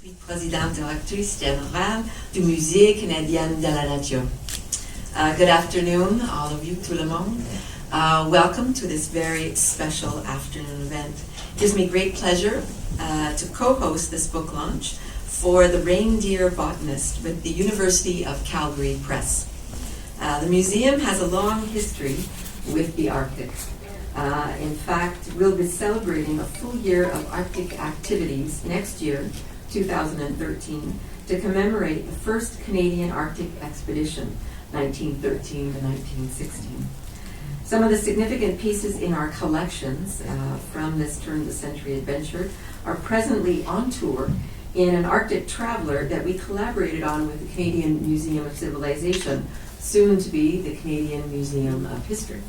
suis présidente directrice générale du Musée canadien de la nature. Good afternoon, all of you, tout le monde. Welcome to this very special afternoon event. It gives me great pleasure to co-host this book launch for the Reindeer Botanist with the University of Calgary Press. The museum has a long history with the Arctic. In fact, we'll be celebrating a full year of Arctic activities next year, 2013, to commemorate the first Canadian Arctic expedition, 1913 to 1916. Some of the significant pieces in our collections from this turn-of-the-century adventure are presently on tour in an Arctic traveler that we collaborated on with the Canadian Museum of Civilization, soon to be the Canadian Museum of History.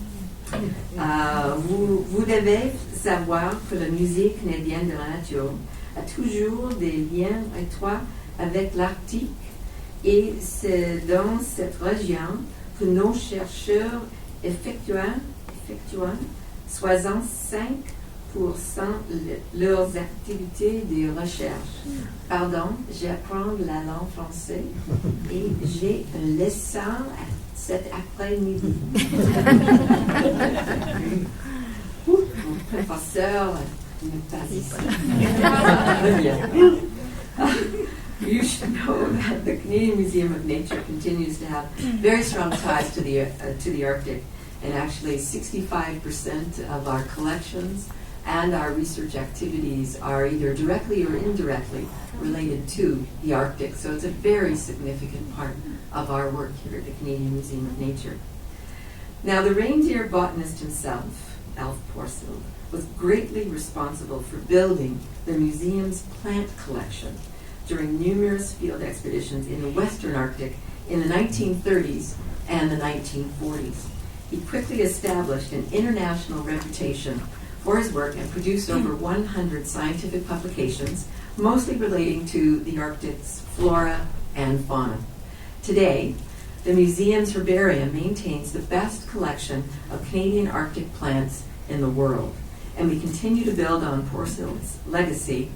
Vous devez savoir que le Musée canadien de la nature a toujours des liens étroits avec l'Arctique et c'est dans cette région que nos chercheurs effectuent 65% leurs activités de recherche. Pardon, j'apprends la langue française et j'ai une leçon cet après-midi. Mon professeur n'est pas ici. You should know that the Canadian Museum of Nature continues to have very strong ties to the Arctic, and actually 65% of our collections and our research activities are either directly or indirectly related to the Arctic. So it's a very significant part of our work here at the Canadian Museum of Nature. Now, the reindeer botanist himself, Alf Porcel, was greatly responsible for building the museum's plant collection during numerous field expeditions in the Western Arctic in the 1930s and the 1940s. He quickly established an international reputation for his work and produced over 100 scientific publications, mostly relating to the Arctic's flora and fauna. Today, the museum's herbarium maintains the best collection of Canadian Arctic plants in the world, and we continue to build on Porcel's legacy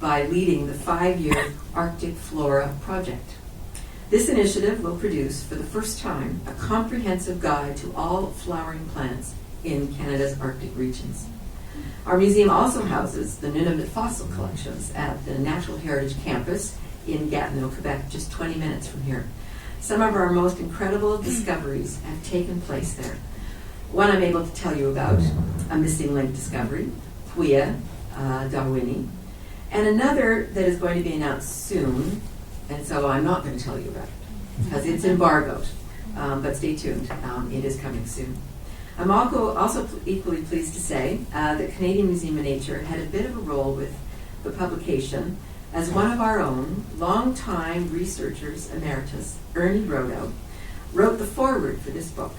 by leading the 5-year Arctic Flora Project. This initiative will produce, for the first time, a comprehensive guide to all flowering plants in Canada's Arctic regions. Our museum also houses the Nunavut fossil collections at the Natural Heritage Campus in Gatineau, Quebec, just 20 minutes from here. Some of our most incredible discoveries have taken place there. One I'm able to tell you about, a missing link discovery, Puya Darwini, and another that is going to be announced soon, and so I'm not going to tell you about it because it's embargoed, but stay tuned, it is coming soon. I'm also equally pleased to say that Canadian Museum of Nature had a bit of a role with the publication as one of our own longtime researchers emeritus, Ernie Rodo, wrote the foreword for this book.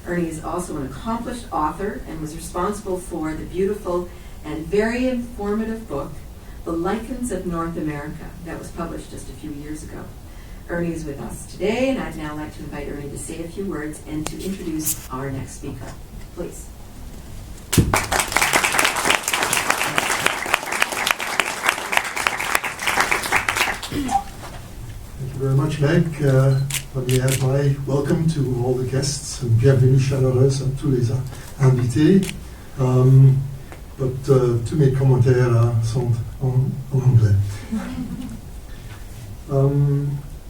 Ernie is also an accomplished author and was responsible for the beautiful and very informative book, The Lichens of North America, that was published just a few years ago. Ernie is with us today, and I'd now like to invite Ernie to say a few words and to introduce our next speaker. Please. Thank you very much, Meg. Let me add my welcome to all the guests and bienvenue chaleureuse à tous les invités. But tous mes commentaires sont en anglais.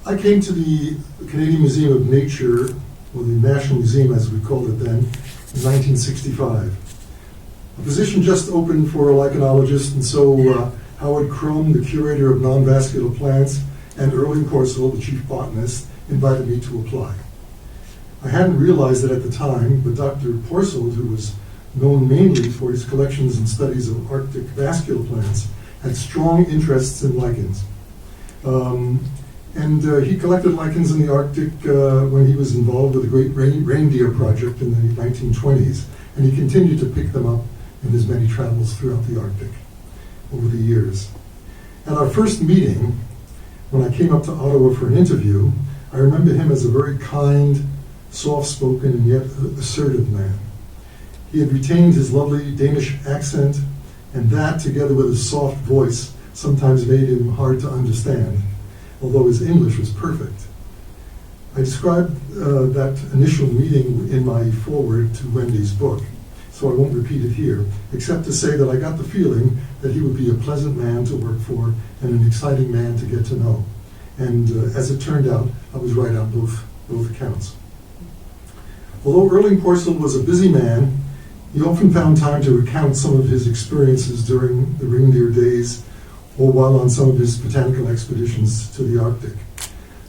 I came to the Canadian Museum of Nature, or the National Museum as we called it then, in 1965. A position just opened for a lichenologist, and so Howard Crome, the curator of non-vascular plants, and Erling Porcel, the chief botanist, invited me to apply. I hadn't realized it at the time, but Dr. Porcel, who was known mainly for his collections and studies of Arctic vascular plants, had strong interests in lichens. And he collected lichens in the Arctic when he was involved with the Great Reindeer Project in the 1920s, and he continued to pick them up in his many travels throughout the Arctic over the years. At our first meeting, when I came up to Ottawa for an interview, I remember him as a very kind, soft-spoken, and yet assertive man. He had retained his lovely Danish accent, and that, together with his soft voice, sometimes made him hard to understand, although his English was perfect. I described that initial meeting in my foreword to Wendy's book, so I won't repeat it here, except to say that I got the feeling that he would be a pleasant man to work for and an exciting man to get to know. And as it turned out, I was right on both accounts. Although Erling Porcel was a busy man, he often found time to recount some of his experiences during the reindeer days or while on some of his botanical expeditions to the Arctic.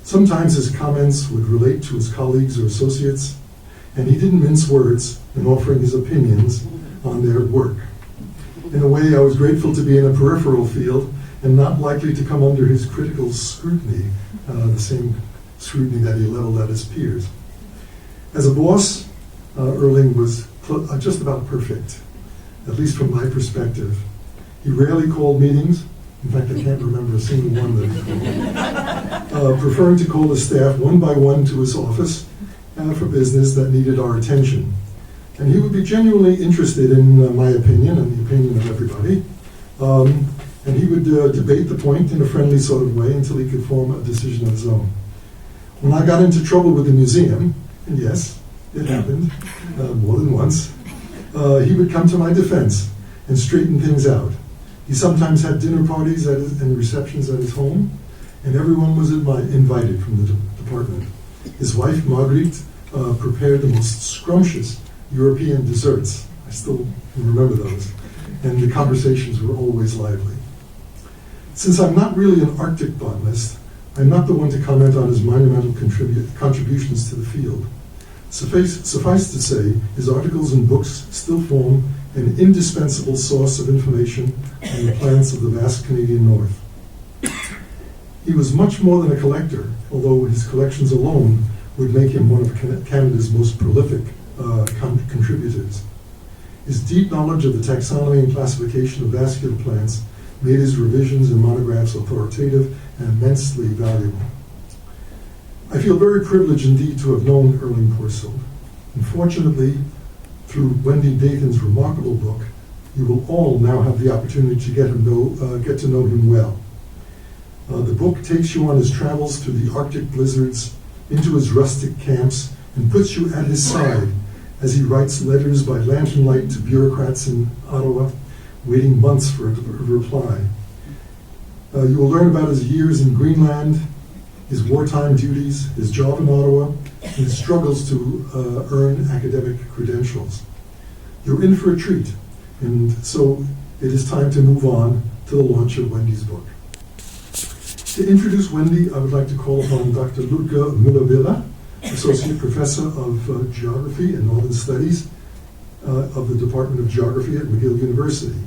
Sometimes his comments would relate to his colleagues or associates, and he didn't mince words in offering his opinions on their work. In a way, I was grateful to be in a peripheral field and not likely to come under his critical scrutiny, the same scrutiny that he leveled at his peers. As a boss, Erling was just about perfect, at least from my perspective. He rarely called meetings. In fact, I can't remember a single one that he called. Preferring to call his staff one by one to his office for business that needed our attention. And he would be genuinely interested in my opinion and the opinion of everybody. And he would debate the point in a friendly sort of way until he could form a decision of his own. When I got into trouble with the museum, and yes, it happened more than once, he would come to my defense and straighten things out. He sometimes had dinner parties and receptions at his home, and everyone was invited from the department. His wife, Marguerite, prepared the most scrumptious European desserts. I still remember those. And the conversations were always lively. Since I'm not really an Arctic botanist, I'm not the one to comment on his monumental contributions to the field. Suffice to say, his articles and books still form an indispensable source of information on the plants of the vast Canadian North. He was much more than a collector, although his collections alone would make him one of Canada's most prolific contributors. His deep knowledge of the taxonomy and classification of vascular plants made his revisions and monographs authoritative and immensely valuable. I feel very privileged indeed to have known Erling Porcel. Unfortunately, through Wendy Dathan's remarkable book, you will all now have the opportunity to get to know him well. The book takes you on his travels through the Arctic blizzards, into his rustic camps, and puts you at his side as he writes letters by lantern light to bureaucrats in Ottawa, waiting months for a reply. You will learn about his years in Greenland, his wartime duties, his job in Ottawa, and his struggles to earn academic credentials. You're in for a treat, and so it is time to move on to the launch of Wendy's book. To introduce Wendy, I would like to call upon Dr. Ludger Müller-Willer, Associate Professor of Geography and Northern Studies of the Department of Geography at McGill University.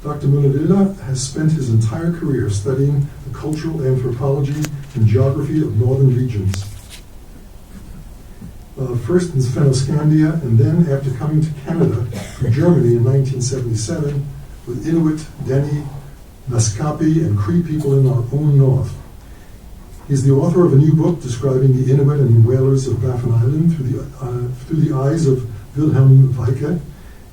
Dr. Müller-Willer has spent his entire career studying the cultural anthropology and geography of northern regions. First in Fennoscandia, and then after coming to Canada from Germany in 1977 with Inuit, Dene, Naskapi, and Cree people in our own north. He's the author of a new book describing the Inuit and Whalers of Baffin Island through the eyes of Wilhelm Weike,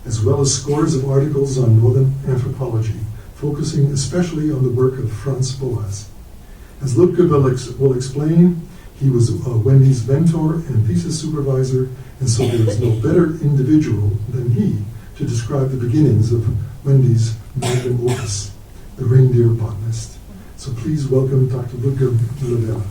as well as scores of articles on northern anthropology, focusing especially on the work of Franz Boas. As Ludger will explain, he was Wendy's mentor and thesis supervisor, and so there is no better individual than he to describe the beginnings of Wendy's magnum opus, the Reindeer Botanist. So please welcome Dr. Ludger Müller-Willer.